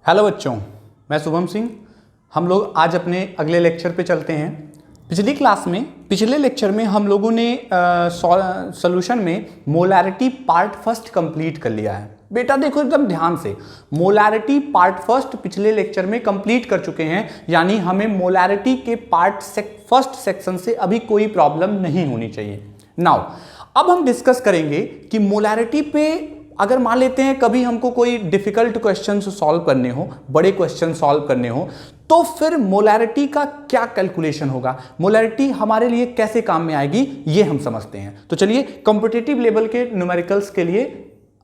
Hello बच्चों, मैं शुभम सिंह। हम लोग आज अपने अगले लेक्चर पे चलते हैं। पिछले लेक्चर में हम लोगों ने सॉल्यूशन में मोलैरिटी पार्ट फर्स्ट कंप्लीट कर लिया है। बेटा देखो एकदम ध्यान से, मोलैरिटी पार्ट फर्स्ट पिछले लेक्चर में कंप्लीट कर चुके हैं, यानी हमें मोलैरिटी के फर्स्ट सेक्शन से अभी कोई प्रॉब्लम नहीं होनी चाहिए। नाउ अब हम डिस्कस करेंगे कि मोलैरिटी पे अगर मान लेते हैं कभी हमको कोई डिफिकल्ट क्वेश्चन सॉल्व करने हो, बड़े क्वेश्चन सॉल्व करने हो, तो फिर मोलैरिटी का क्या कैलकुलेशन होगा, मोलैरिटी हमारे लिए कैसे काम में आएगी, ये हम समझते हैं। तो चलिए कॉम्पिटिटिव लेवल के न्यूमेरिकल्स के लिए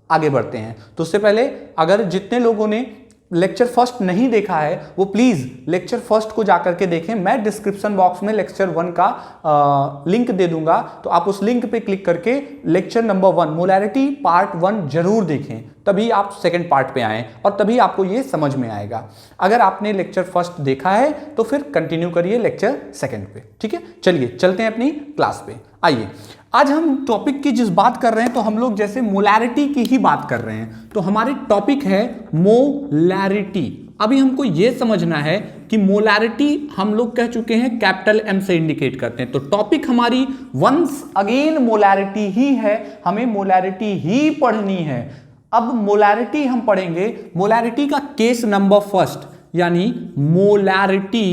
आगे बढ़ते हैं। तो उससे पहले अगर जितने लोगों ने लेक्चर फर्स्ट नहीं देखा है वो प्लीज लेक्चर फर्स्ट को जाकर के देखें। मैं डिस्क्रिप्शन बॉक्स में लेक्चर 1 का लिंक दे दूंगा, तो आप उस लिंक पे क्लिक करके लेक्चर नंबर 1 मोलैरिटी पार्ट 1 जरूर देखें, तभी आप सेकंड पार्ट पे आएँ और तभी आपको ये समझ में आएगा। अगर आपने लेक्चर फर्स्ट देखा है तो फिर कंटिन्यू करिए लेक्चर सेकंड पे, ठीक है। चलिए चलते हैं अपनी क्लास पे। आइए, आज हम टॉपिक की जिस बात कर रहे हैं तो हम लोग जैसे मोलैरिटी की ही बात कर रहे हैं, तो हमारे टॉपिक है मोलैरिटी। अभी हमको यह समझना है कि मोलैरिटी हम लोग कह चुके हैं कैपिटल एम से इंडिकेट करते हैं, तो टॉपिक हमारी वंस अगेन मोलैरिटी ही है, हमें मोलैरिटी ही पढ़नी है। अब मोलैरिटी हम पढ़ेंगे, मोलैरिटी का केस नंबर फर्स्ट, यानी मोलैरिटी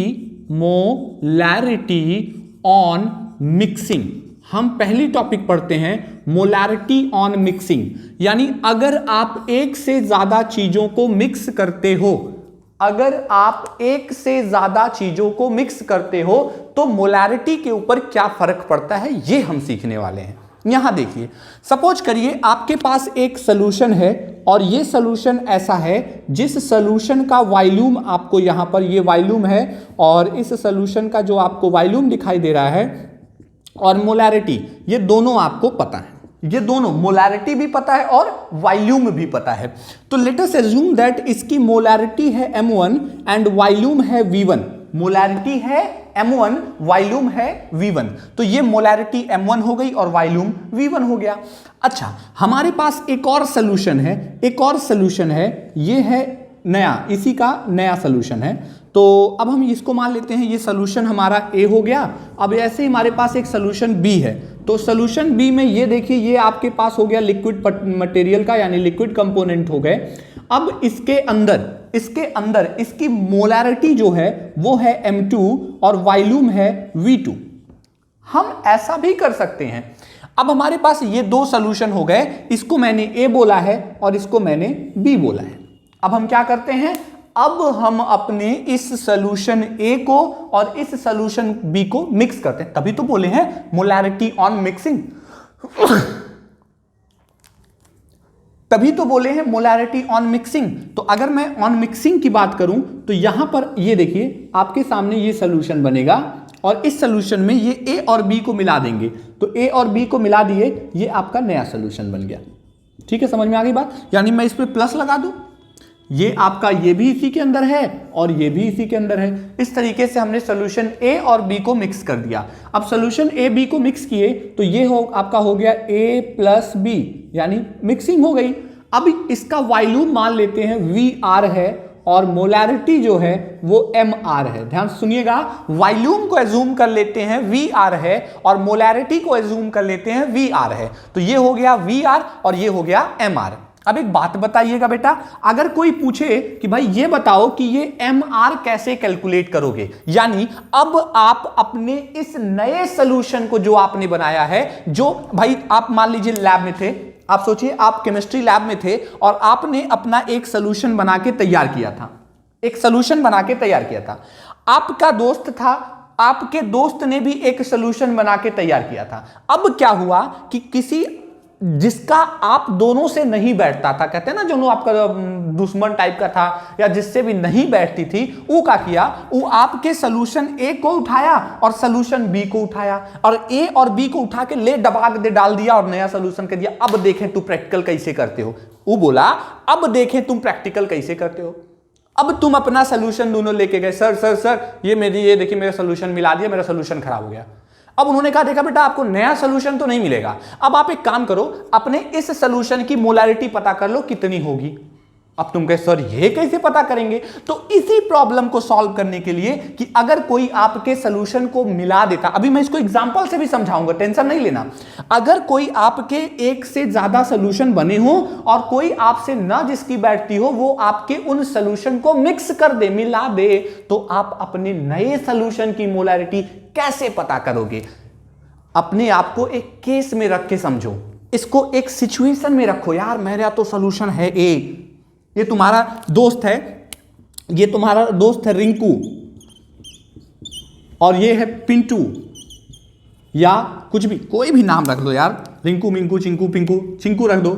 ऑन मिक्सिंग। हम पहली टॉपिक पढ़ते हैं मोलैरिटी ऑन मिक्सिंग, यानी अगर आप एक से ज्यादा चीजों को मिक्स करते हो, अगर आप एक से ज्यादा चीजों को मिक्स करते हो तो मोलैरिटी के ऊपर क्या फर्क पड़ता है, ये हम सीखने वाले हैं। यहां देखिए, सपोज करिए आपके पास एक सॉल्यूशन है और ये सॉल्यूशन ऐसा है जिस सॉल्यूशन का वॉल्यूम आपको यहां पर ये वॉल्यूम है और इस सॉल्यूशन का जो आपको वॉल्यूम दिखाई दे रहा है और मोलैरिटी, ये दोनों आपको पता है, ये दोनों मोलैरिटी भी पता है और वॉल्यूम भी पता है। तो लेट अस अज्यूम दैट इसकी मोलैरिटी है m1 एंड वॉल्यूम है v1। मोलैरिटी है m1, वॉल्यूम है v1, तो ये मोलैरिटी m1 हो गई और वॉल्यूम v1 हो गया। अच्छा, हमारे पास एक और सॉल्यूशन है, एक और सॉल्यूशन है, ये है नया, इसी का नया सॉल्यूशन है। तो अब हम इसको मान लेते हैं ये सॉल्यूशन हमारा A हो गया। अब ऐसे ही हमारे पास एक सॉल्यूशन B है, तो सॉल्यूशन B में ये देखिए ये आपके पास हो गया लिक्विड मटेरियल का, यानी लिक्विड कंपोनेंट हो गए। अब इसके अंदर इसकी मोलैरिटी जो है वो है m2 और वॉल्यूम है v2। हम ऐसा भी कर सकते हैं, अब हमारे पास ये दो सॉल्यूशन हो गए, इसको मैंने A बोला है और इसको मैंने B बोला है। अब हम क्या करते हैं, अब हम अपने इस सॉल्यूशन A को और इस सॉल्यूशन B को मिक्स करते हैं, तभी तो बोले हैं मोलैरिटी ऑन मिक्सिंग, तभी तो बोले हैं मोलैरिटी ऑन मिक्सिंग। तो अगर मैं ऑन मिक्सिंग की बात करूं तो यहां पर ये देखिए आपके सामने ये सॉल्यूशन बनेगा और इस सॉल्यूशन में ये A और B को मिला देंगे, तो A और B को मिला दिए, ये आपका नया सॉल्यूशन बन गया। ठीक है, समझ में आ गई बात। यानी मैं इस पे प्लस लगा दूं, ये आपका ये भी इसी के अंदर है और ये भी इसी के अंदर है। इस तरीके से हमने सॉल्यूशन A और B को मिक्स कर दिया। अब सॉल्यूशन A B को मिक्स किए तो ये आपका हो गया A प्लस B, यानी मिक्सिंग हो गई। अब इसका वॉल्यूम मान लेते हैं VR है और मोलैरिटी जो है वो MR है। ध्यान सुनिएगा, वॉल्यूम को एज्यूम कर लेते हैं VR है और मोलैरिटी को एज्यूम कर लेते हैं VR है, तो ये हो गया VR और ये हो गया MR। अब एक बात बताइएगा बेटा, अगर कोई पूछे कि भाई ये बताओ कि ये MR कैसे कैलकुलेट करोगे, यानी अब आप अपने इस नए सॉल्यूशन को जो आपने बनाया है, जो भाई आप मान लीजिए लैब में थे, आप सोचिए आप केमिस्ट्री लैब में थे और आपने अपना एक सॉल्यूशन बना के तैयार किया था, एक सॉल्यूशन बना के तैयार किया था। आपका दोस्त था, आपके दोस्त ने भी एक सॉल्यूशन बना के तैयार किया था। अब क्या हुआ कि किसी जिसका आप दोनों से नहीं बैठता था, कहते हैं ना जो आपका दुश्मन टाइप का था या जिससे भी नहीं बैठती थी, वो क्या किया, वो आपके सॉल्यूशन A को उठाया और सॉल्यूशन B को उठाया और A और B को उठा के ले डबाक दे डाल दिया और नया सॉल्यूशन कर दिया। अब देखें तू प्रैक्टिकल कैसे करते हो, वो बोला अब देखें तुम प्रैक्टिकल कैसे करते हो। अब तुम अपना सॉल्यूशन दोनों लेके गए, सर ये देखिए मेरा सॉल्यूशन मिला दिया, मेरा सॉल्यूशन खराब हो गया। अब उन्होंने कहा देखा बेटा आपको नया सॉल्यूशन तो नहीं मिलेगा, अब आप एक काम करो, अपने इस सॉल्यूशन की मोलैरिटी पता कर लो कितनी होगी। अब तुम कहे सर ये कैसे पता करेंगे? तो इसी प्रॉब्लम को सॉल्व करने के लिए कि अगर कोई आपके सॉल्यूशन को मिला देता, अभी मैं इसको एग्जांपल से भी समझाऊंगा, टेंशन नहीं लेना। अगर कोई आपके एक से ज्यादा सॉल्यूशन बने हो और कोई आपसे ना जिसकी बैठती हो वो आपके उन सॉल्यूशन को मिक्स कर दे, मिला दे, तो आप अपने नए सॉल्यूशन की मोलैरिटी कैसे पता करोगे? अपने आप को एक केस में रख के समझो, इसको एक सिचुएशन में रखो। यार मेरा तो सॉल्यूशन है ए, ये तुम्हारा दोस्त है, ये तुम्हारा दोस्त है रिंकू, और ये है पिंटू, या कुछ भी, कोई भी नाम रख दो यार, रिंकू, मिंकू, चिंकू, पिंकू, चिंकू रख दो,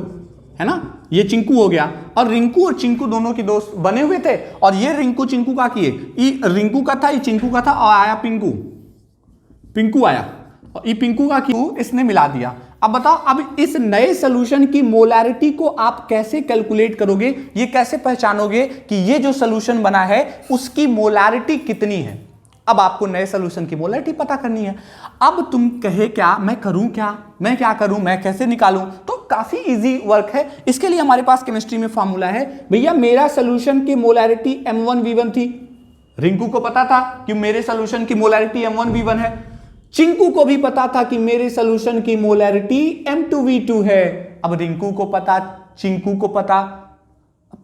है ना? ये चिंकू हो गया, और रिंकू और चिंकू दोनों की दोस्त बने हुए थे, और ये रिंकू चिंकू का किए, ये रिंकू का था, ये चिंकू का था, और आया पिंकू, पिंकू आया, और ये पिंकू का क्यों इसने मिला दिया। अब बताओ, अब इस नए सॉल्यूशन की मोलैरिटी को आप कैसे कैलकुलेट करोगे? ये कैसे पहचानोगे कि ये जो सॉल्यूशन बना है उसकी मोलैरिटी कितनी है? अब आपको नए सॉल्यूशन की मोलैरिटी पता करनी है। अब तुम कहे क्या, मैं करूं क्या, मैं क्या करूं, मैं कैसे निकालूं? तो काफी इजी वर्क है। इसके लिए हमारे पास केमिस्ट्री में फॉर्मूला है। भैया मेरा सॉल्यूशन की मोलैरिटी M1V1 थी, रिंकू को पता था कि मेरे सॉल्यूशन की मोलैरिटी M1V1 है, चिंकू को भी पता था कि मेरे सॉल्यूशन की मोलैरिटी M2V2 है। अब रिंकू को पता, चिंकू को पता,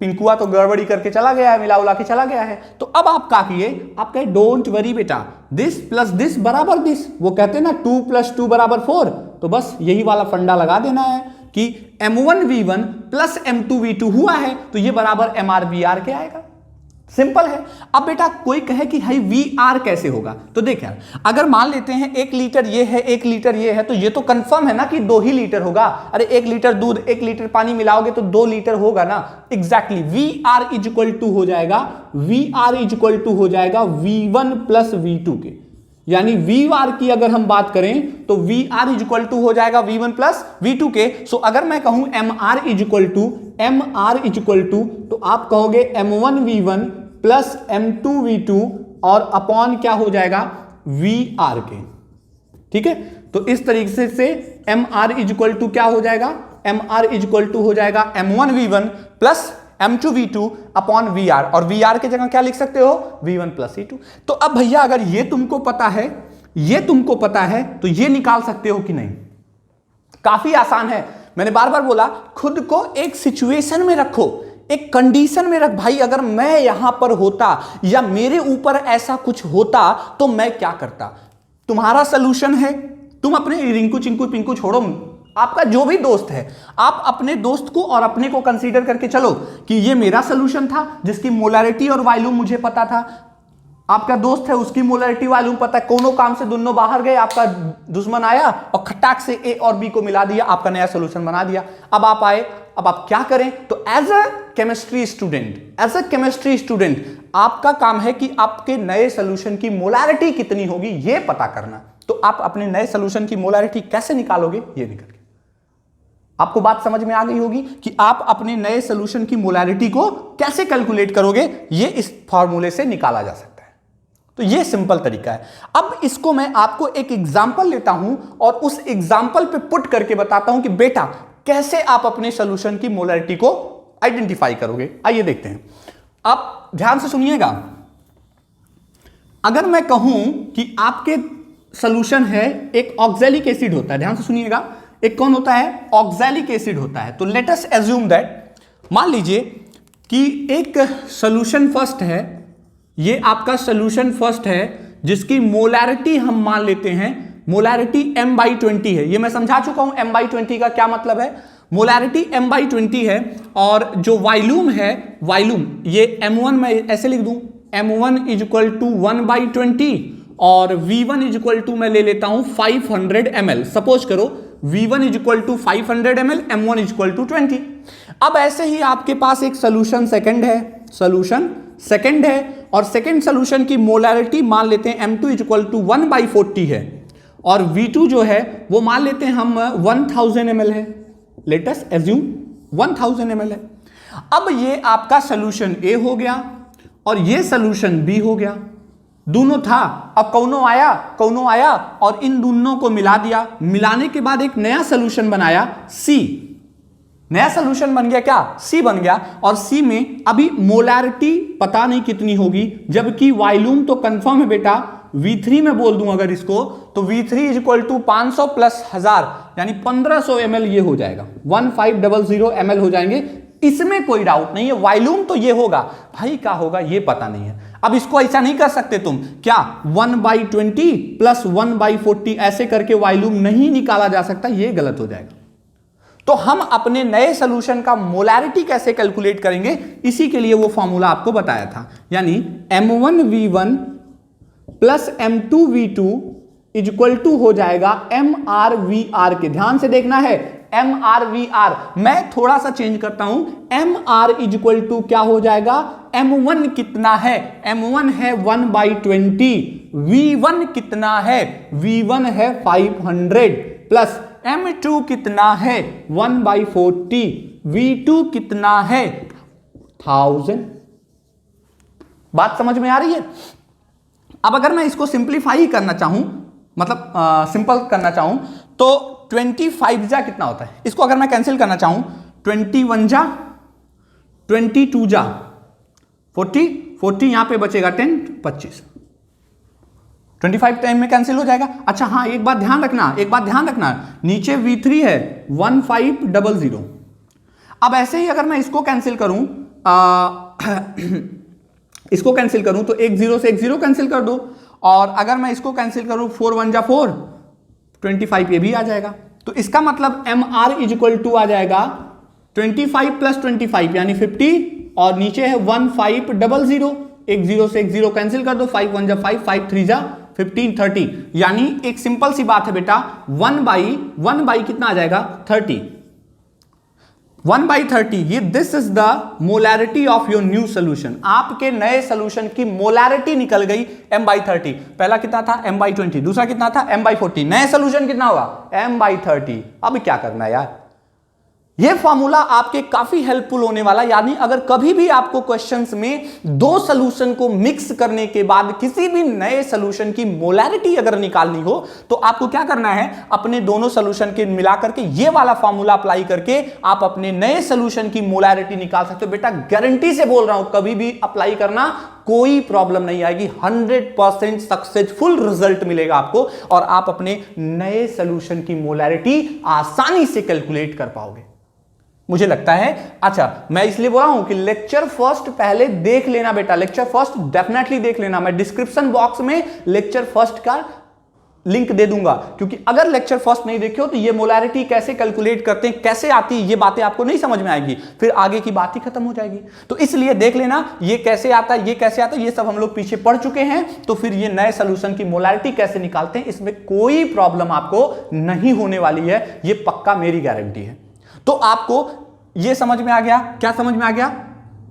पिंकुआ तो गड़बड़ी करके चला गया है, मिला उला के चला गया है। तो अब आप क्या किए, आप कहे डोंट वरी बेटा, दिस प्लस दिस बराबर दिस, वो कहते हैं ना 2 + 2 = 4, तो बस यही वाला फंडा लगा देना है कि M1V1 प्लस M2V2 हुआ है तो ये बराबर MRVR के आएगा। सिंपल है। अब बेटा कोई कहे कि भाई VR कैसे होगा, तो देख यार, अगर मान लेते हैं 1 लीटर ये है, 1 लीटर ये है, तो ये तो कंफर्म है ना कि 2 ही लीटर होगा। अरे 1 लीटर दूध 1 लीटर पानी मिलाओगे तो 2 लीटर होगा ना। एग्जैक्टली VR = हो जाएगा, VR = हो जाएगा V1 + V2 के, यानी VR की अगर हम बात करें तो VR = हो जाएगा V1 + V2 के। सो अगर मैं कहूं MR = तो आप कहोगे M1V1 + M2V2 और अपॉन क्या हो जाएगा VR के। ठीक है, तो इस तरीके से MR = क्या हो जाएगा, MR = हो जाएगा M1V1 + M2V2 अपॉन VR, और VR की जगह क्या लिख सकते हो, V1 + V2। तो अब भैया अगर ये तुमको पता है, ये तुमको पता है, तो ये निकाल सकते हो कि नहीं? काफी आसान है। मैंने बार बार बोला, खुद को एक सिचुएशन में रखो, एक कंडीशन में रख। भाई अगर मैं यहां पर होता या मेरे ऊपर ऐसा कुछ होता तो मैं क्या करता? तुम्हारा सॉल्यूशन है, तुम अपने रिंकू चिंकू पिंकू छोड़ो, आपका जो भी दोस्त है, आप अपने दोस्त को और अपने को कंसीडर करके चलो कि ये मेरा सॉल्यूशन था जिसकी मोलैरिटी और वॉल्यूम मुझे पता था, आपका दोस्त है उसकी मोलैरिटी वॉल्यूम पता है, कोनो काम से दोनों बाहर गए, आपका दुश्मन आया और खटाक से ए और बी को मिला दिया, आपका नया सॉल्यूशन बना दिया। अब आप आए, अब आप क्या करें? तो एज अ केमिस्ट्री स्टूडेंट आपका काम है कि आपके नए सॉल्यूशन की मोलैरिटी कितनी होगी ये पता करना। तो आप अपने नए सॉल्यूशन की मोलैरिटी कैसे निकालोगे, ये निकल के आपको बात समझ में आ गई होगी कि आप अपने नए सॉल्यूशन की मोलैरिटी को कैसे कैलकुलेट करोगे। ये इस फॉर्मूले से निकाला जा सकता है। तो ये सिंपल तरीका है। अब इसको मैं आपको एक एग्जांपल लेता हूं और उस एग्जांपल पे पुट करके बताता हूं कि बेटा कैसे आप अपने सॉल्यूशन की मोलैरिटी को आइडेंटिफाई करोगे। आइए देखते हैं, आप ध्यान से सुनिएगा। अगर मैं कहूं कि आपके सॉल्यूशन है, एक ऑक्सैलिक एसिड होता है, ध्यान से सुनिएगा, एक कौन होता है, ऑक्सैलिक एसिड होता है। तो लेट अस एज्यूम दैट, मान लीजिए कि एक सॉल्यूशन फर्स्ट है, ये आपका सॉल्यूशन फर्स्ट है जिसकी मोलैरिटी हम मान लेते हैं, मोलैरिटी M/20 है। ये मैं समझा चुका हूं M/20 का क्या मतलब है। मोलैरिटी M/20 है और जो वॉल्यूम है, वॉल्यूम ये M1 में ऐसे लिख दूं, M1 = 1/20 और V1 = मैं ले लेता हूं 500 ml। सपोज करो V1 = 500 ml, M1 = 20। अब ऐसे ही आपके पास एक सॉल्यूशन सेकंड है, सॉल्यूशन सेकंड है, और सेकंड सॉल्यूशन की मोलैरिटी मान लेते हैं M2 = 1/40 है, और V2 जो है वो मान लेते हैं हम 1000 ml है। लेट अस एज्यूम 1000 ml है। अब ये आपका सॉल्यूशन A हो गया और ये सॉल्यूशन B हो गया, दोनों था। अब कौनो आया और इन दोनों को मिला दिया, मिलाने के बाद एक नया सॉल्यूशन बनाया C, नया सोल्यूशन बन गया क्या, C बन गया, और C में अभी मोलैरिटी पता नहीं कितनी होगी, जबकि वॉल्यूम तो कंफर्म है बेटा। V3 में बोल दूं अगर इसको, तो V3 is equal to 500 plus 1000 यानी 1500 ml ये हो जाएगा, 1500 ml हो जाएंगे, इसमें कोई डाउट नहीं है। वॉल्यूम तो ये होगा, भाई क्या होगा ये पता नहीं है। अब इसको ऐसा नहीं कर सकते तुम क्या 1/20 प्लस 1/40 ऐसे करके वॉल्यूम नहीं निकाला जा सकता, ये गलत हो जाएगा। तो हम अपने नए सॉल्यूशन का मोलैरिटी कैसे कैलकुलेट करेंगे, इसी के लिए वो फॉर्मूला आपको बताया था, यानी M1V1 plus M2V2 is equal to हो जाएगा MRVR के। ध्यान से देखना है, MRVR मैं थोड़ा सा चेंज करता हूं, MR इज इक्वल टू क्या हो जाएगा, M1 कितना है, M1 है 1/20, V1 कितना है, V1 है 500 प्लस M2 कितना है 1/40, V2 कितना है 1000। बात समझ में आ रही है। अब अगर मैं इसको सिंप्लीफाई करना चाहूं, मतलब सिंपल करना चाहूं, तो 25 जा कितना होता है, इसको अगर मैं कैंसिल करना चाहूं 21 जा 22 जा 40 यहां पे बचेगा 10 25, 25 टाइम में कैंसिल हो जाएगा। अच्छा हाँ, एक बात ध्यान रखना, नीचे V3 है 1500। अब ऐसे ही अगर मैं इसको कैंसिल करूं तो एक 0 से एक 0 कैंसिल कर दो, और अगर मैं इसको कैंसिल करूं 4 1 जा 4, 25 ये भी आ जाएगा। तो इसका मतलब MR इज इक्वल टू आ जाएगा 25 प्लस 25 यानी 50, और नीचे है 1500, एक 0 से एक 0 कैंसिल कर दो, 5 1 जा 5, 5 3 जा 15 30, यानी एक सिंपल सी बात है बेटा, 1/1 कितना आ जाएगा 30, 1/30 ये this is the molarity of your new solution. आपके नए सोल्यूशन की मोलैरिटी निकल गई M/30। पहला कितना था M/20, दूसरा कितना था M/40, नए सोल्यूशन कितना होगा M/30। अब क्या करना है यार, ये फॉर्मूला आपके काफी हेल्पफुल होने वाला। यानी अगर कभी भी आपको क्वेश्चंस में दो सॉल्यूशन को मिक्स करने के बाद किसी भी नए सॉल्यूशन की मोलैरिटी अगर निकालनी हो, तो आपको क्या करना है, अपने दोनों सॉल्यूशन के मिला करके ये वाला फॉर्मूला अप्लाई करके आप अपने नए सॉल्यूशन की मोलैरिटी निकाल सकते हो। बेटा गारंटी से बोल रहा हूं, कभी भी अप्लाई करना, कोई प्रॉब्लम नहीं आएगी, 100% सक्सेसफुल रिजल्ट मिलेगा आपको, और आप अपने नए सॉल्यूशन की मोलैरिटी आसानी से कैलकुलेट कर पाओगे, मुझे लगता है। अच्छा, मैं इसलिए बोल रहा हूं कि लेक्चर फर्स्ट पहले देख लेना बेटा, लेक्चर फर्स्ट डेफिनेटली देख लेना। मैं डिस्क्रिप्शन बॉक्स में लेक्चर फर्स्ट का लिंक दे दूंगा, क्योंकि अगर लेक्चर फर्स्ट नहीं देखे हो तो ये मोलैरिटी कैसे कैलकुलेट करते हैं, कैसे आती है, ये बातें आपको नहीं समझ में आएगी, फिर आगे की बात ही खत्म हो जाएगी। तो इसलिए देख लेना, ये कैसे आता है, ये कैसे आता है, ये सब हम लोग पीछे पढ़ चुके हैं। तो फिर ये नए सोल्यूशन की मोलैरिटी कैसे निकालते हैं, इसमें कोई प्रॉब्लम आपको नहीं होने वाली है, ये पक्का मेरी गारंटी है। तो आपको ये समझ में आ गया, क्या समझ में आ गया,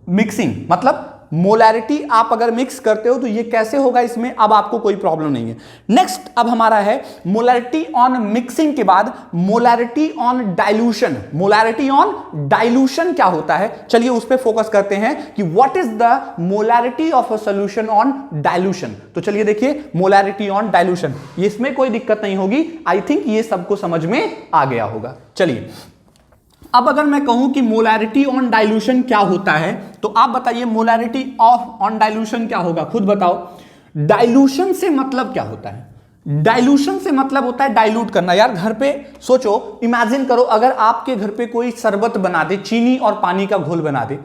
मिक्सिंग मतलब मोलैरिटी आप अगर मिक्स करते हो तो ये कैसे होगा, इसमें अब आपको कोई प्रॉब्लम नहीं है। नेक्स्ट अब हमारा है मोलैरिटी ऑन मिक्सिंग के बाद molarity on dilution. Molarity on dilution क्या होता है, चलिए उस पर फोकस करते हैं कि what is the molarity of a solution on dilution. तो चलिए देखिए मोलैरिटी ऑन डाइल्यूशन, इसमें कोई दिक्कत नहीं होगी, आई थिंक ये सबको समझ में आ गया होगा। चलिए अब अगर मैं कहूं कि मोलैरिटी ऑन डाइल्यूशन क्या होता है, तो आप बताइए मोलैरिटी ऑफ ऑन डाइल्यूशन क्या होगा, खुद बताओ। डाइल्यूशन से मतलब क्या होता है, डाइल्यूशन से मतलब होता है डाइल्यूट करना। यार घर पे सोचो, इमेजिन करो अगर आपके घर पे कोई शरबत बना दे, चीनी और पानी का घोल बना दे,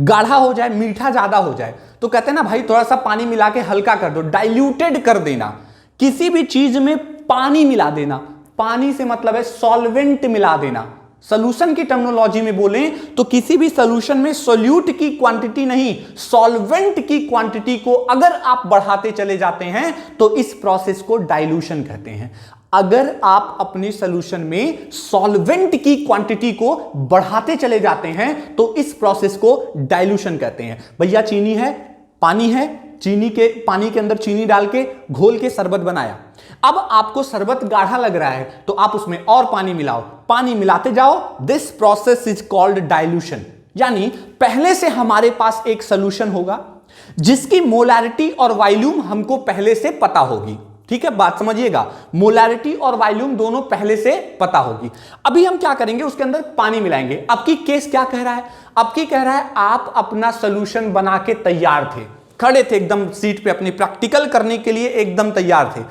गाढ़ा हो जाए, मीठा ज्यादा हो जाए, तो कहते हैं ना भाई थोड़ा सा पानी मिला के हल्का कर दो, डाइल्यूटेड कर देना। किसी भी चीज में पानी मिला देना, पानी से मतलब है सॉल्वेंट मिला देना। सॉल्यूशन की टर्मिनोलॉजी में बोलें तो किसी भी सॉल्यूशन में सोल्यूट की क्वांटिटी नहीं, सॉल्वेंट की क्वांटिटी को अगर आप बढ़ाते चले जाते हैं तो इस प्रोसेस को डाइल्यूशन कहते हैं। अगर आप अपने सॉल्यूशन में सॉल्वेंट की क्वांटिटी को बढ़ाते चले जाते हैं तो इस प्रोसेस को डाइल्यूशन कहते हैं। भैया चीनी है, पानी है, पानी के अंदर चीनी डाल के घोल के शरबत बनाया, अब आपको शरबत गाढ़ा लग रहा है तो आप उसमें और पानी मिलाओ, पानी मिलाते जाओ, this process is called dilution. यानी पहले से हमारे पास एक सॉल्यूशन होगा जिसकी मोलैरिटी और वॉल्यूम हमको पहले से पता होगी, ठीक है, बात समझिएगा। मोलैरिटी और वॉल्यूम दोनों पहले से पता होगी। अभी हम क्या करेंगे, उसके अंदर पानी मिलाएंगे। अब की केस क्या कह रहा है, अब की कह रहा है आप अपना सोल्यूशन बना के तैयार थे, खड़े थे एकदम सीट पे, अपनी प्रैक्टिकल करने के लिए एकदम तैयार थे।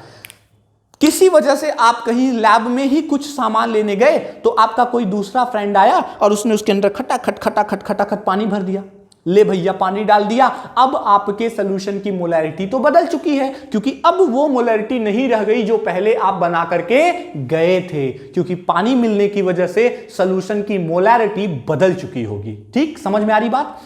किसी वजह से आप कहीं लैब में ही कुछ सामान लेने गए तो आपका कोई दूसरा फ्रेंड आया और उसने उसके अंदर खटाखट पानी भर दिया। ले भैया पानी डाल दिया। अब आपके सॉल्यूशन की मोलैरिटी तो बदल चुकी है, क्योंकि अब वो मोलैरिटी नहीं रह गई जो पहले आप बना करके गए थे, क्योंकि पानी मिलने की वजह से सॉल्यूशन की मोलैरिटी बदल चुकी होगी। ठीक, समझ में आ रही बात।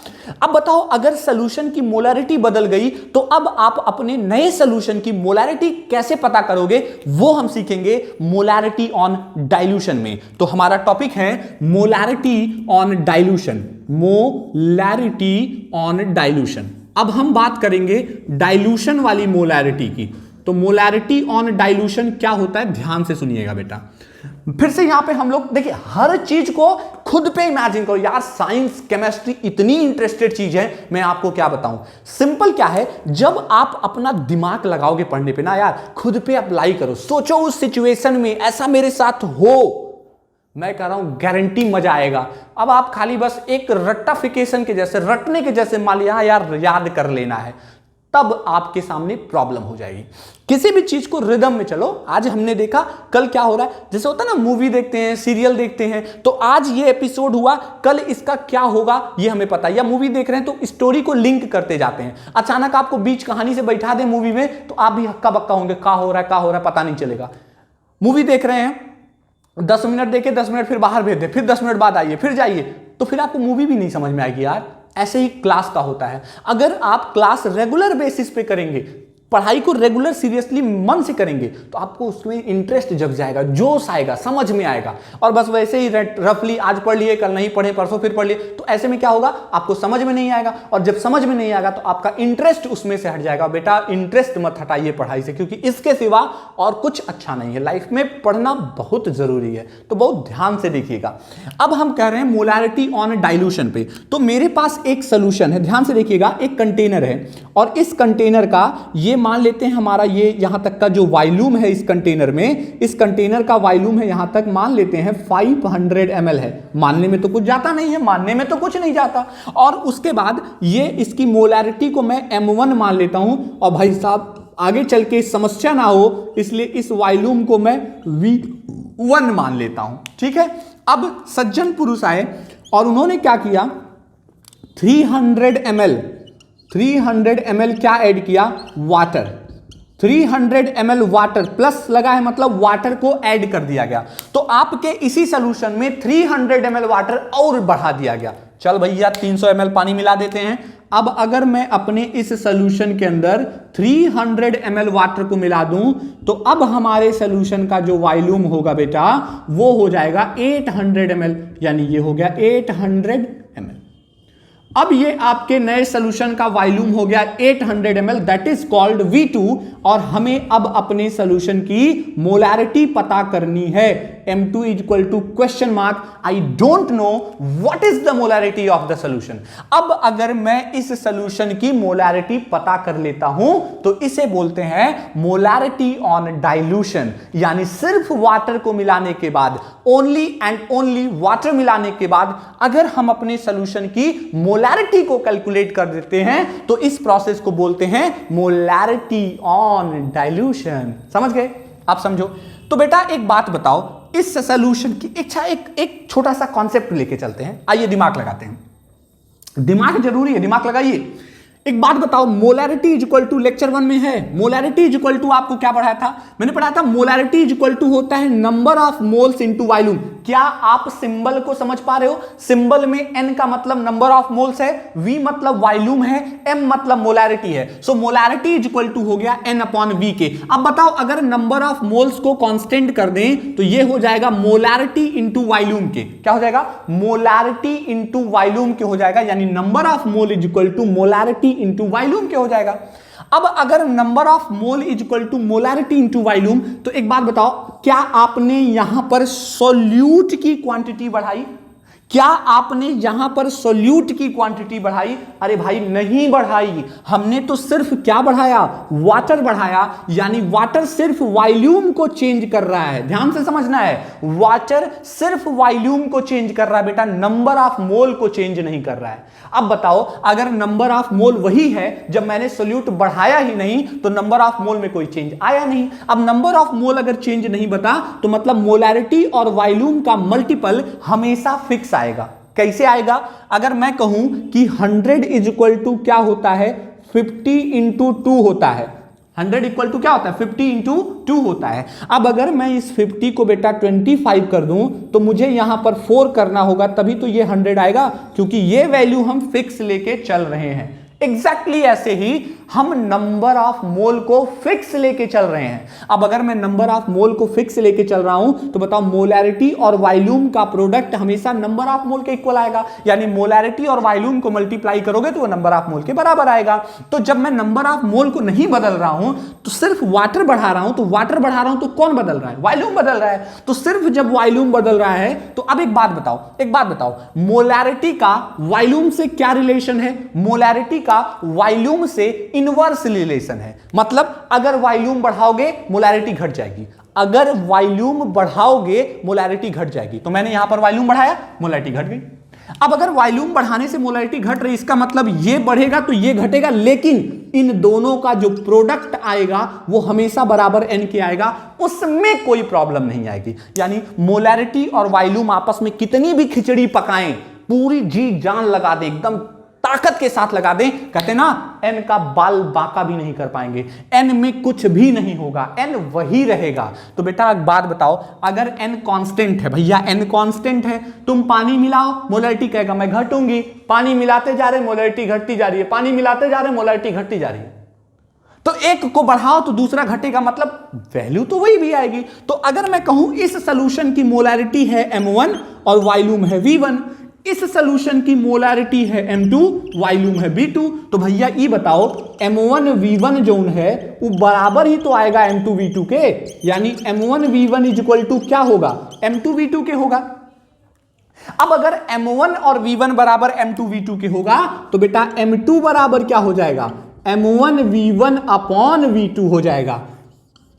अब बताओ, अगर सॉल्यूशन की मोलैरिटी बदल गई तो अब आप अपने नए सॉल्यूशन की मोलैरिटी कैसे पता करोगे, वो हम सीखेंगे मोलैरिटी ऑन डाइल्यूशन में। तो हमारा टॉपिक है molarity on dilution, molarity on dilution. अब हम बात करेंगे डाइल्यूशन वाली मोलैरिटी की। तो मोलैरिटी ऑन डाइल्यूशन क्या होता है, ध्यान से सुनिएगा बेटा। फिर से यहां पे हम लोग देखिए, हर चीज को खुद पे इमेजिन करो यार। साइंस केमिस्ट्री इतनी इंटरेस्टेड चीज है, मैं आपको क्या बताऊं। सिंपल क्या है, जब आप अपना दिमाग लगाओगे पढ़ने पे ना यार, खुद पे अप्लाई करो, सोचो उस सिचुएशन में ऐसा मेरे साथ हो, मैं कह रहा हूं गारंटी मजा आएगा। अब आप खाली बस एक रट्टाफिकेशन के जैसे, रटने के जैसे मान लिया यार याद कर लेना है, तब आपके सामने प्रॉब्लम हो जाएगी। किसी भी चीज को रिदम में चलो। आज हमने देखा, कल क्या हो रहा है, जैसे होता है ना मूवी देखते हैं, सीरियल देखते हैं, तो आज ये एपिसोड हुआ, कल इसका क्या होगा ये हमें पता है। या मूवी देख रहे हैं तो स्टोरी को लिंक करते जाते हैं। अचानक आपको बीच कहानी से बैठा दे मूवी में, तो आप भी हक्का बक्का होंगे, क्या हो रहा है पता नहीं चलेगा। मूवी देख रहे हैं, 10 मिनट देखे, 10 मिनट फिर बाहर भेज दे, फिर 10 मिनट बाद आइए, फिर जाइए, तो फिर आपको मूवी भी नहीं समझ में आएगी यार। ऐसे ही क्लास का होता है। अगर आप क्लास रेगुलर बेसिस पे करेंगे, पढ़ाई को रेगुलर सीरियसली मन से करेंगे, तो आपको उसमें इंटरेस्ट जग जाएगा, जोश आएगा, समझ में आएगा। और बस वैसे ही रफली आज पढ़ लिए, कल नहीं पढ़े, परसों फिर पढ़ लिए, तो ऐसे में क्या होगा, आपको समझ में नहीं आएगा। और जब समझ में नहीं आएगा तो आपका इंटरेस्ट उसमें से हट जाएगा। बेटा इंटरेस्ट मत हटाइए पढ़ाई से, क्योंकि इसके सिवा और कुछ अच्छा नहीं है। लाइफ में पढ़ना बहुत जरूरी है, तो बहुत ध्यान से देखिएगा। अब हम कह रहे हैं मोलैरिटी ऑन डाइल्यूशन पे। तो मेरे पास एक सोल्यूशन है, ध्यान से देखिएगा, एक कंटेनर है, और इस कंटेनर का ये मान लेते हैं हमारा ये यहां तक का जो वॉल्यूम है इस कंटेनर में, इस कंटेनर का वॉल्यूम है यहां तक मान लेते हैं 500 ml है। मानने में तो कुछ जाता नहीं है, मानने में तो कुछ नहीं जाता। और उसके बाद ये इसकी मोलैरिटी को मैं M1 मान लेता हूं, और भाई साहब आगे चल के समस्या ना हो इसलिए इस वॉल्यूम को मैं V1 मान लेता हूं। ठीक है, अब सज्जन पुरुष आए और उन्होंने क्या किया, 300 ml क्या ऐड किया, वाटर। 300 ml वाटर प्लस लगा है, मतलब वाटर को ऐड कर दिया गया। तो आपके इसी सोल्यूशन में 300 ml वाटर और बढ़ा दिया गया। चल भैया 300 ml पानी मिला देते हैं। अब अगर मैं अपने इस सोल्यूशन के अंदर 300 ml वाटर को मिला दूं, तो अब हमारे सोल्यूशन का जो वॉल्यूम होगा बेटा, वो हो जाएगा 800 ml, यानी ये हो गया 800 ml। अब ये आपके नए सोल्यूशन का वॉल्यूम हो गया 800 ml, that is called V2। और हमें अब अपने सोल्यूशन की मोलैरिटी पता करनी है। M2 equal to question mark, I don't know what is the molarity of the solution. अब अगर मैं इस सोल्यूशन की मोलैरिटी पता कर लेता हूं तो इसे बोलते हैं मोलैरिटी ऑन डाइल्यूशन। यानी सिर्फ वाटर को मिलाने के बाद, ओनली एंड ओनली वाटर मिलाने के बाद अगर हम अपने सोल्यूशन की मोलैरिटी को कैलकुलेट कर देते हैं तो इस प्रोसेस को बोलते हैं मोलैरिटी ऑन डाइल्यूशन। समझ गए? आप समझो। तो बेटा एक बात बताओ, इस सोल्यूशन की एक छोटा सा कॉन्सेप्ट लेके चलते हैं। आइए दिमाग लगाते हैं। दिमाग जरूरी है, दिमाग लगाइए। एक बात बताओ, molarity is equal to lecture 1 में है, मोलैरिटी इज इक्वल टू आपको क्या पढ़ाया था? मैंने पढ़ाया था मोलैरिटी इज इक्वल टू होता है number of moles into volume. क्या आप सिंबल को समझ पा रहे हो? सिंबल में n का मतलब नंबर ऑफ मोल्स है, v मतलब वॉल्यूम है, m मतलब मोलैरिटी है। सो मोलैरिटी इज इक्वल टू हो गया n अपॉन v के। अब बताओ अगर नंबर ऑफ मोल्स को कांस्टेंट कर दें तो ये हो जाएगा मोलैरिटी इंटू वॉल्यूम के। क्या हो जाएगा? मोलैरिटी इंटू वॉल्यूम के हो जाएगा, यानी number of mole is equal to molarity into volume के हो जाएगा। अब अगर number of mole is equal to molarity into volume, तो एक बात बताओ, क्या आपने यहां पर सोल्यूट की क्वांटिटी बढ़ाई? क्या आपने यहां पर सोल्यूट की क्वांटिटी बढ़ाई? अरे भाई नहीं बढ़ाई, हमने तो सिर्फ क्या बढ़ाया, वाटर बढ़ाया। यानी वाटर सिर्फ वॉल्यूम को चेंज कर रहा है, ध्यान से समझना है, वाटर सिर्फ वॉल्यूम को चेंज कर रहा है बेटा, नंबर ऑफ मोल को चेंज नहीं कर रहा है। अब बताओ, अगर नंबर ऑफ मोल वही है, जब मैंने सोल्यूट बढ़ाया ही नहीं तो नंबर ऑफ मोल में कोई चेंज आया नहीं। अब नंबर ऑफ मोल अगर चेंज नहीं बता तो मतलब मोलैरिटी और वॉल्यूम का मल्टीपल हमेशा फिक्स आएगा। कैसे आएगा? अगर मैं कहूं कि 100 इज इक्वल टू क्या होता है, 50 इंटू 2 होता है। 100 इक्वल टू क्या होता है, 50 इंटू 2 होता है। अब अगर मैं इस 50 को बेटा 25 कर दूं तो मुझे यहां पर 4 करना होगा, तभी तो ये 100 आएगा, क्योंकि ये वैल्यू हम फिक्स लेके चल रहे हैं। एग्जैक्टली ऐसे ही हम नंबर ऑफ मोल को फिक्स लेके चल रहे हैं। अब अगर मैं नंबर ऑफ मोल को फिक्स लेके चल रहा हूं तो बताओ, मोलैरिटी और वॉल्यूम का प्रोडक्ट हमेशा नंबर ऑफ मोल के इक्वल आएगा। यानी मोलैरिटी और वॉल्यूम को मल्टीप्लाई करोगे तो वो नंबर ऑफ मोल के बराबर आएगा। तो जब मैं नंबर ऑफ मोल को नहीं बदल रहा हूं तो सिर्फ वाटर बढ़ा रहा हूं, तो वाटर बढ़ा रहा हूं तो कौन बदल रहा है, वॉल्यूम बदल रहा है। तो सिर्फ जब वॉल्यूम बदल रहा है तो अब एक बात बताओ, मोलैरिटी का वॉल्यूम से क्या रिलेशन है? मोलैरिटी का वॉल्यूम से इनवर्स रिलेशन है। मतलब अगर वॉल्यूम बढ़ाओगे मोलैरिटी घट जाएगी, अगर वॉल्यूम बढ़ाओगे मोलैरिटी घट जाएगी। तो मैंने यहां पर वॉल्यूम बढ़ाया, मोलैरिटी घट गई। अब अगर वॉल्यूम बढ़ाने से मोलैरिटी घट रही, इसका मतलब ये बढ़ेगा तो ये घटेगा, लेकिन इन दोनों का जो प्रोडक्ट आएगा वो हमेशा बराबर n के आएगा, उसमें कोई प्रॉब्लम नहीं आएगी। यानी मोलैरिटी और वॉल्यूम आपस में कितनी भी खिचड़ी पकाएं, पूरी जी जान लगा दे, एकदम ताकत के साथ लगा दें, कहते ना n का बाल बाका भी नहीं कर पाएंगे, n में कुछ भी नहीं होगा, n वही रहेगा। तो बेटा एक बात बताओ, अगर n कांस्टेंट है, भैया n कांस्टेंट है, तुम पानी मिलाओ मोलैरिटी कहेगा मैं घटूंगी, पानी मिलाते जा रहे मोलैरिटी घटती जा रही है, पानी मिलाते जा रहे मोलैरिटी घटती जा रही है। तो एक को बढ़ाओ तो दूसरा घटेगा, मतलब वैल्यू तो वही भी आएगी। तो अगर मैं कहूं इस सॉल्यूशन की मोलैरिटी है m1 और वॉल्यूम है v1, इस सॉल्यूशन की मोलैरिटी है m2, वॉल्यूम है v2, तो भैया ये बताओ m1 v1 जोन है वो बराबर ही तो आएगा m2 v2 के। यानी m1 v1 is equal to क्या होगा, m2 v2 के होगा। अब अगर m1 और v1 बराबर m2 v2 के होगा तो बेटा m2 बराबर क्या हो जाएगा, m1 v1 अपॉन v2 हो जाएगा,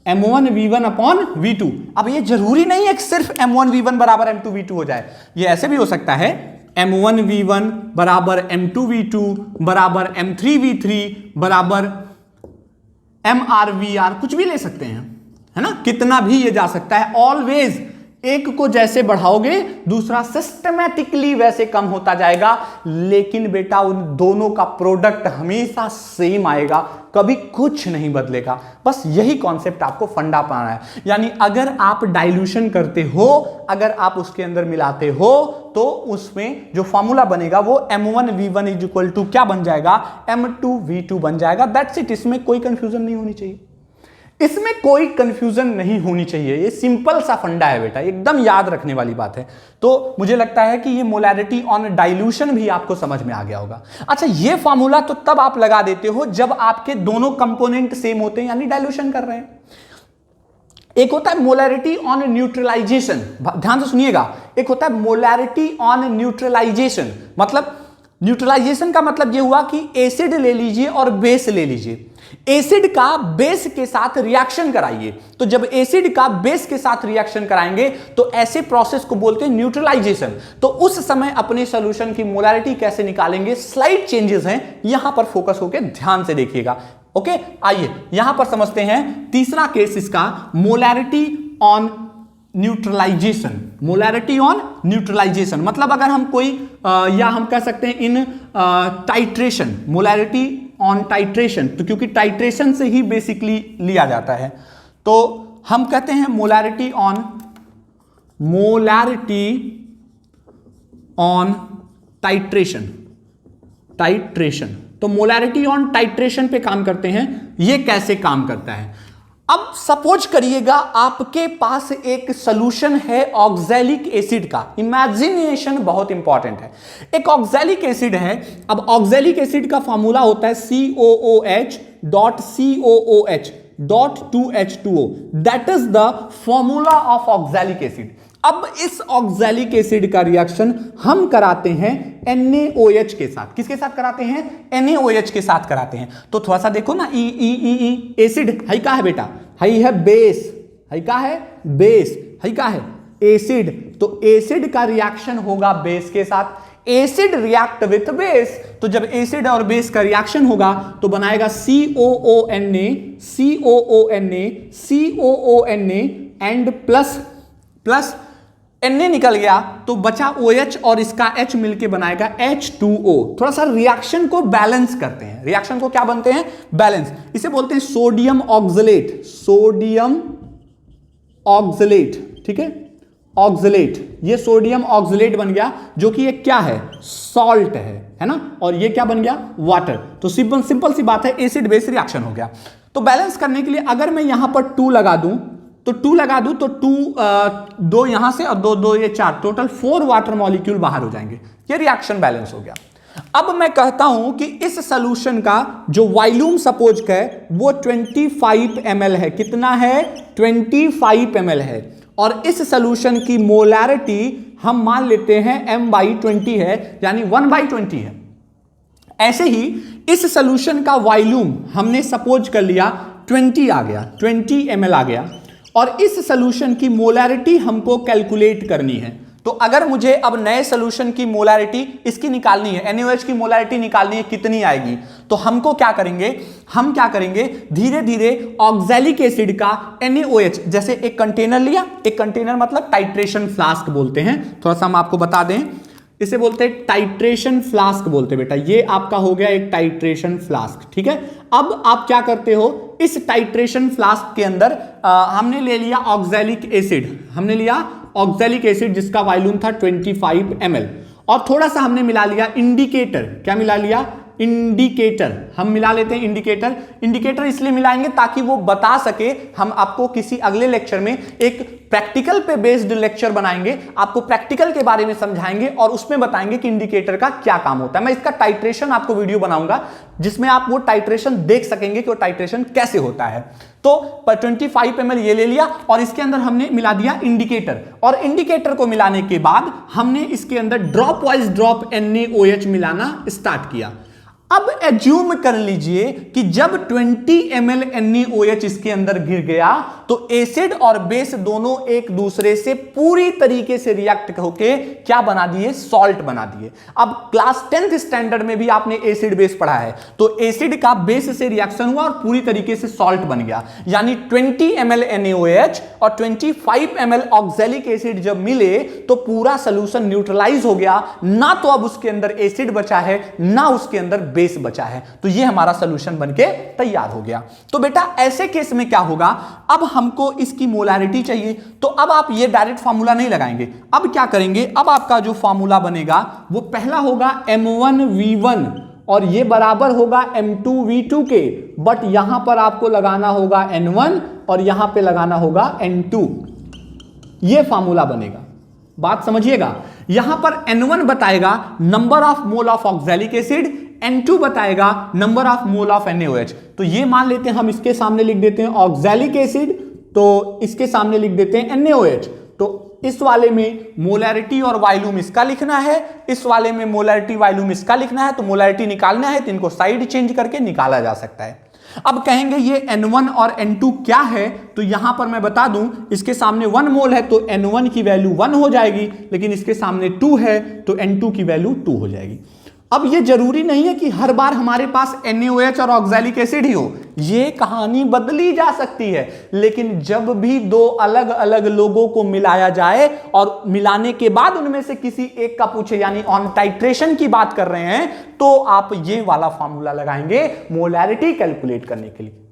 m1 v1 अपॉन v2। अब ये जरूरी नहीं है कि सिर्फ m1 v1 बराबर m2 v2 हो जाए, ये ऐसे भी हो सकता है m1 v1 बराबर m2 v2 बराबर m3 v3 बराबर mr vr, कुछ भी ले सकते हैं, है ना, कितना भी ये जा सकता है। ऑलवेज एक को जैसे बढ़ाओगे दूसरा सिस्टमैटिकली वैसे कम होता जाएगा, लेकिन बेटा उन दोनों का प्रोडक्ट हमेशा सेम आएगा, कभी कुछ नहीं बदलेगा। बस यही कॉन्सेप्ट आपको फंडा पाना है। यानी अगर आप डाइल्यूशन करते हो, अगर आप उसके अंदर मिलाते हो तो उसमें जो फॉर्मूला बनेगा वो m1 v1 is equal to क्या बन जाएगा, m2 v2 बन जाएगा। दैट्स इट, इसमें कोई कंफ्यूजन नहीं होनी चाहिए, इसमें कोई कंफ्यूजन नहीं होनी चाहिए। ये सिंपल सा फंडा है बेटा, एकदम याद रखने वाली बात है। तो मुझे लगता है कि ये मोलैरिटी ऑन डाइल्यूशन भी आपको समझ में आ गया होगा। अच्छा, ये फॉर्मूला तो तब आप लगा देते हो जब आपके दोनों कंपोनेंट सेम होते हैं, यानी डाइल्यूशन कर रहे हैं। एक होता है मोलैरिटी ऑन न्यूट्रलाइजेशन, ध्यान से सुनिएगा, एक होता है मोलैरिटी ऑन न्यूट्रलाइजेशन। मतलब न्यूट्रलाइजेशन का मतलब यह हुआ कि एसिड ले लीजिए और बेस ले लीजिए, एसिड का बेस के साथ रिएक्शन कराइए। तो जब एसिड का बेस के साथ रिएक्शन कराएंगे तो ऐसे प्रोसेस को बोलते हैं न्यूट्रलाइजेशन। तो उस समय अपने सॉल्यूशन की मोलैरिटी कैसे निकालेंगे, स्लाइड चेंजेस हैं, यहां पर फोकस होकर ध्यान से देखिएगा। ओके, आइए यहां पर समझते हैं तीसरा केस इसका, molarity on neutralisation. Molarity on neutralisation मतलब अगर हम कोई या हम कह सकते हैं in titration, molarity on titration, तो क्योंकि टाइट्रेशन से ही बेसिकली लिया जाता है, तो हम कहते हैं मोलैरिटी ऑन टाइट्रेशन। तो मोलैरिटी ऑन टाइट्रेशन पे काम करते हैं। ये कैसे काम करता है, अब सपोज करिएगा आपके पास एक सॉल्यूशन है ऑक्सैलिक एसिड का। इमेजिनेशन बहुत इंपॉर्टेंट है। एक ऑक्सैलिक एसिड है, अब ऑक्सैलिक एसिड का फॉर्मूला होता है COOH.2H2O, that is the formula of oxalic acid. अब इस ऑक्सैलिक एसिड का रिएक्शन हम कराते हैं NaOH के साथ। किसके साथ कराते हैं? NaOH के साथ कराते हैं। तो थोड़ा सा देखो ना, ई एसिड हाई का है बेटा, हाई है बेस, हाई का है बेस, हाई का है एसिड। तो एसिड का रिएक्शन होगा बेस के साथ। एसिड रिएक्ट विथ बेस, तो जब एसिड और बेस का रिएक्शन होगा तो बनाएगा COONA एंड प्लस Na निकल गया तो बचा OH और इसका H मिलके बनाएगा H2O। थोड़ा सा रिएक्शन को बैलेंस करते हैं। रिएक्शन को क्या बनते हैं? बैलेंस। इसे बोलते हैं सोडियम ऑक्सलेट, सोडियम ऑक्सलेट, ठीक है, ऑक्सलेट। ये सोडियम ऑक्सलेट बन गया, जो कि ये क्या है? सॉल्ट है ना, और ये क्या बन गया? वाटर। तो सिंपल सी बात है, एसिड बेस रिएक्शन हो गया। तो बैलेंस करने के लिए अगर मैं यहां पर 2 लगा दूं तो 2 यहां से और 2 ये 4, टोटल 4 वाटर मॉलिक्यूल बाहर हो जाएंगे। ये रिएक्शन बैलेंस हो गया। अब मैं कहता हूं कि इस सॉल्यूशन का जो वॉल्यूम सपोज का है वो 25 ml है। कितना है? 25 ml है। और इस सॉल्यूशन की मोलैरिटी हम मान लेते हैं m/20 है, यानी 1/20 है। ऐसे ही इस सॉल्यूशन का वॉल्यूम हमने सपोज कर लिया 20 आ गया, 20 ml आ गया, और इस सॉल्यूशन की मोलैरिटी हमको कैलकुलेट करनी है। तो अगर मुझे अब नए सॉल्यूशन की मोलैरिटी इसकी निकालनी है, NaOH की मोलैरिटी निकालनी है, कितनी आएगी, तो हमको क्या करेंगे? हम क्या करेंगे? धीरे धीरे ऑक्सैलिक एसिड का NaOH, जैसे एक कंटेनर लिया, एक कंटेनर मतलब टाइट्रेशन फ्लास्क बोलते हैं, थोड़ा सा हम आपको बता दें, इसे बोलते हैं टाइट्रेशन फ्लास्क बोलते हैं बेटा। ये आपका हो गया एक टाइट्रेशन फ्लास्क, ठीक है। अब आप क्या करते हो? इस टाइट्रेशन फ्लास्क के अंदर हमने ले लिया ऑक्सैलिक एसिड, हमने लिया ऑक्सैलिक एसिड जिसका वॉल्यूम था 25 ml, और थोड़ा सा हमने मिला लिया इंडिकेटर। क्या मिला लिया? इंडिकेटर। हम मिला लेते हैं इंडिकेटर। इंडिकेटर इसलिए मिलाएंगे ताकि वो बता सके, हम आपको किसी अगले लेक्चर में एक प्रैक्टिकल पे बेस्ड लेक्चर बनाएंगे, आपको प्रैक्टिकल के बारे में समझाएंगे और उसमें बताएंगे कि इंडिकेटर का क्या काम होता है। मैं इसका टाइट्रेशन आपको वीडियो बनाऊंगा जिसमें आप वो टाइट्रेशन देख सकेंगे कि वो टाइट्रेशन कैसे होता है। तो 25 ml ये ले लिया और इसके अंदर हमने मिला दिया इंडिकेटर, और इंडिकेटर को मिलाने के बाद हमने इसके अंदर ड्रॉप वाइज ड्रॉप NaOH मिलाना स्टार्ट किया। अब एज्यूम कर लीजिए कि जब 20 ml NaOH इसके अंदर गिर गया तो एसिड और बेस दोनों एक दूसरे से पूरी तरीके से रिएक्ट होके क्या बना दिए? सॉल्ट बना दिए। अब क्लास 10th स्टैंडर्ड में भी आपने एसिड बेस पढ़ा है, तो एसिड का बेस से रिएक्शन हुआ और पूरी तरीके से सॉल्ट बन गया, यानी 20 ml NaOH और 25 ml ऑक्सैलिक एसिड जब मिले तो पूरा सोल्यूशन न्यूट्रलाइज हो गया। ना तो अब उसके अंदर एसिड बचा है, ना उसके अंदर बेस बचा है, तो ये हमारा सॉल्यूशन बनके तैयार हो गया। तो बेटा ऐसे केस में क्या होगा? अब हमको इसकी मोलैरिटी चाहिए, तो अब आप ये डायरेक्ट फार्मूला नहीं लगाएंगे। अब क्या करेंगे? अब आपका जो फार्मूला बनेगा वो पहला होगा M1V1 और ये बराबर होगा M2V2 के, बट यहां पर आपको लगाना होगा N1 और यहां पे लगाना होगा N2। ये फार्मूला बनेगा। बात समझिएगा, यहां पर N1 बताएगा number of mole of oxalic acid, N2 बताएगा number of mole of NaOH। तो ये मान लेते हैं, हम इसके सामने लिख देते हैं ऑक्सैलिक एसिड, तो इसके सामने लिख देते हैं NaOH। तो इस वाले में मोलैरिटी और वॉल्यूम इसका लिखना है, इस वाले में मोलैरिटी वॉल्यूम इसका लिखना है। तो मोलैरिटी निकालना है तो इनको साइड चेंज करके निकाला जा सकता है। अब कहेंगे ये N1 और N2 क्या है, तो यहां पर मैं बता दूं, इसके सामने 1 मोल है तो N1 की वैल्यू 1 हो जाएगी, लेकिन इसके सामने 2 है तो N2 की वैल्यू 2 हो जाएगी। अब ये जरूरी नहीं है कि हर बार हमारे पास NaOH और ऑक्सैलिक एसिड ही हो, ये कहानी बदली जा सकती है। लेकिन जब भी दो अलग अलग लोगों को मिलाया जाए और मिलाने के बाद उनमें से किसी एक का पूछे, यानी ऑन टाइट्रेशन की बात कर रहे हैं, तो आप ये वाला फॉर्मूला लगाएंगे मोलैरिटी कैलकुलेट करने के लिए।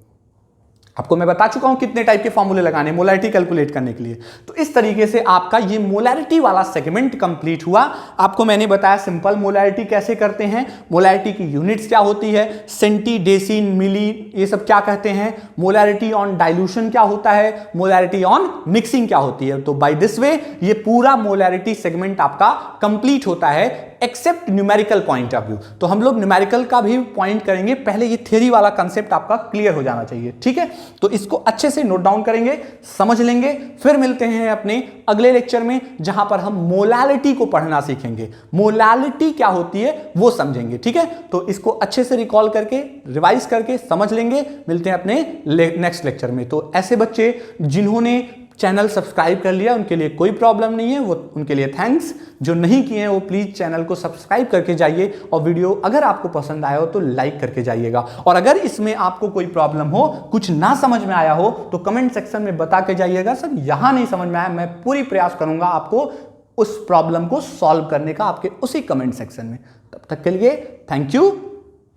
आपको मैं बता चुका हूं कितने टाइप के फॉर्मूले लगाने मोलैरिटी कैलकुलेट करने के लिए। तो इस तरीके से आपका ये मोलैरिटी वाला सेगमेंट कंप्लीट हुआ। आपको मैंने बताया सिंपल मोलैरिटी कैसे करते हैं, मोलैरिटी की यूनिट्स क्या होती है, सेंटी, डेसी, मिली, ये सब क्या कहते हैं, मोलैरिटी ऑन डाइल्यूशन क्या होता है, मोलैरिटी ऑन मिक्सिंग क्या होती है। तो बाय दिस वे ये पूरा मोलैरिटी सेगमेंट आपका कंप्लीट होता है। Except numerical point of view. तो हम लोग न्यूमेरिकल का भी पॉइंट करेंगे, पहले ये थ्योरी वाला कंसेप्ट आपका क्लियर हो जाना चाहिए, ठीक है। तो इसको अच्छे से नोट डाउन करेंगे, समझ लेंगे, फिर मिलते हैं अपने अगले लेक्चर में जहां पर हम मोलालिटी को पढ़ना सीखेंगे। मोलालिटी क्या होती है वो समझेंगे, ठीक है। तो इसको अच्छे से रिकॉल करके रिवाइज करके समझ लेंगे। मिलते हैं अपने नेक्स्ट लेक्चर में। तो ऐसे बच्चे जिन्होंने चैनल सब्सक्राइब कर लिया उनके लिए कोई प्रॉब्लम नहीं है, वो उनके लिए थैंक्स। जो नहीं किए हैं वो प्लीज चैनल को सब्सक्राइब करके जाइए, और वीडियो अगर आपको पसंद आया हो तो लाइक करके जाइएगा। और अगर इसमें आपको कोई प्रॉब्लम हो, कुछ ना समझ में आया हो, तो कमेंट सेक्शन में बता के जाइएगा, सर यहां नहीं समझ में आया। मैं पूरी प्रयास करूंगा आपको उस प्रॉब्लम को सॉल्व करने का आपके उसी कमेंट सेक्शन में। तब तक के लिए थैंक यू,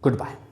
गुड बाय।